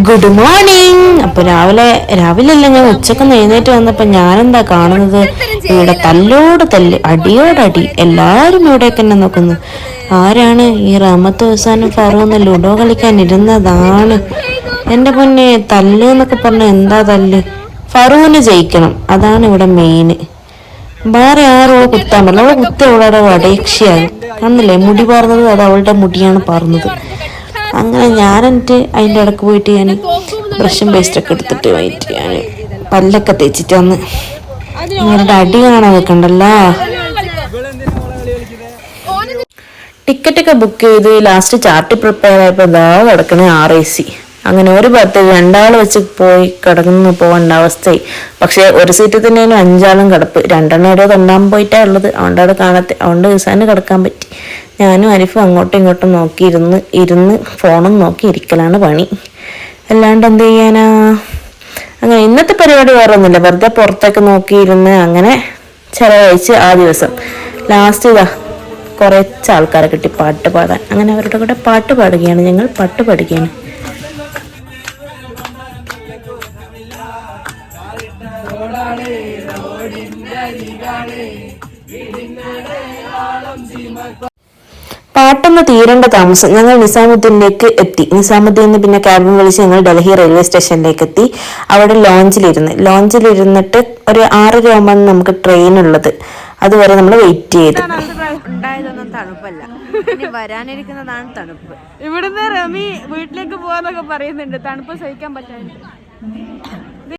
Good morning. അപ്പൊ രാവിലെ അല്ല, ഞാൻ ഉച്ചക്ക് എഴുന്നേറ്റ് വന്നപ്പോ ഞാനെന്താ കാണുന്നത്, ഇവിടെ തല്ലോട് തല്ല്, അടിയോടടി, എല്ലാരും ഇവിടേക്ക് തന്നെ നോക്കുന്നു. ആരാണ് ഈ റഹ്മത്ത് ഹുസാനും ഫറൂഖും ലുഡോ കളിക്കാൻ ഇരുന്നതാണ്. എന്റെ പൊന്നെ, തല്ല് എന്നൊക്കെ പറഞ്ഞ എന്താ തല്ല്? ഫറൂഖിന് ജയിക്കണം, അതാണ് ഇവിടെ മെയിന്. വേറെ ആരോ കുത്താൻ പറ്റില്ല, അവളെ കുത്തി അവളുടെ വടയക്ഷിയാകും. കാണുന്നില്ലേ, മുടി പാർന്നത് അത് അവളുടെ മുടിയാണ് പാർന്നത്. അങ്ങനെ ഞാനെന്നിട്ട് അതിൻ്റെ ഇടക്ക് പോയിട്ട് ഞാൻ ബ്രഷും പേസ്റ്റൊക്കെ എടുത്തിട്ട് പോയിട്ട് ഞാൻ പല്ലൊക്കെ തേച്ചിട്ട് വന്ന്. അവരുടെ അടി കാണാൻ വെക്കണ്ടല്ലോ. ടിക്കറ്റൊക്കെ ബുക്ക് ചെയ്ത് ലാസ്റ്റ് ചാർട്ട് പ്രിപ്പയർ ആയപ്പോൾ ഇതാ കിടക്കണേ RAC. അങ്ങനെ ഒരു ഭാഗത്ത് 2 ആൾ വെച്ച് പോയി കിടന്നു പോകേണ്ട അവസ്ഥയായി. പക്ഷെ ഒരു സീറ്റിൽ തന്നെയാണ് 5 ആളും കിടപ്പ്. 2 എണ്ണം ഏതോ തൊണ്ടാൻ പോയിട്ടാണ് ഉള്ളത്. അതുകൊണ്ട് അവിടെ അതുകൊണ്ട് ദിവസം കിടക്കാൻ പറ്റി. ഞാനും അരിഫും അങ്ങോട്ടും ഇങ്ങോട്ടും നോക്കി ഇരുന്ന് ഫോണും നോക്കി ഇരിക്കലാണ് പണി. അല്ലാണ്ട് എന്ത് ചെയ്യാനാ? അങ്ങനെ ഇന്നത്തെ പരിപാടി വേറെ ഒന്നുമില്ല, വെറുതെ പുറത്തൊക്കെ നോക്കിയിരുന്ന് അങ്ങനെ ചിലവഴിച്ച് ആ ദിവസം. ലാസ്റ്റ് ഇതാ കുറച്ച് ആൾക്കാരെ കിട്ടി പാട്ട് പാടാൻ. അങ്ങനെ അവരുടെ കൂടെ പാട്ട് പാടുകയാണ്, ഞങ്ങൾ പാട്ട് പാടുകയാണ്. പാട്ടൊന്ന് തീരേണ്ട താമസം ഞങ്ങൾ നിസാമുദ്ദീനിലേക്ക് എത്തി. നിസാമുദ്ദീനിൽ നിന്ന് പിന്നെ ക്യാബിൻ വിളിച്ച് ഞങ്ങൾ ഡൽഹി റെയിൽവേ സ്റ്റേഷനിലേക്ക് എത്തി. അവിടെ ലോഞ്ചിലിരുന്നിട്ട് ഒരു 6:09 നമുക്ക് ട്രെയിൻ ഉള്ളത്. അതുവരെ നമ്മൾ വെയിറ്റ് ചെയ്ത്. ഉണ്ടായതൊന്നും തണുപ്പല്ല, ഇനി വരാനിരിക്കുന്നതാണ് തണുപ്പ്. ഇവിടുന്ന് റമി വീട്ടിലേക്ക് പോവാന്നൊക്കെ പറയുന്നുണ്ട്, തണുപ്പ് സഹിക്കാൻ പറ്റാണ്ട്.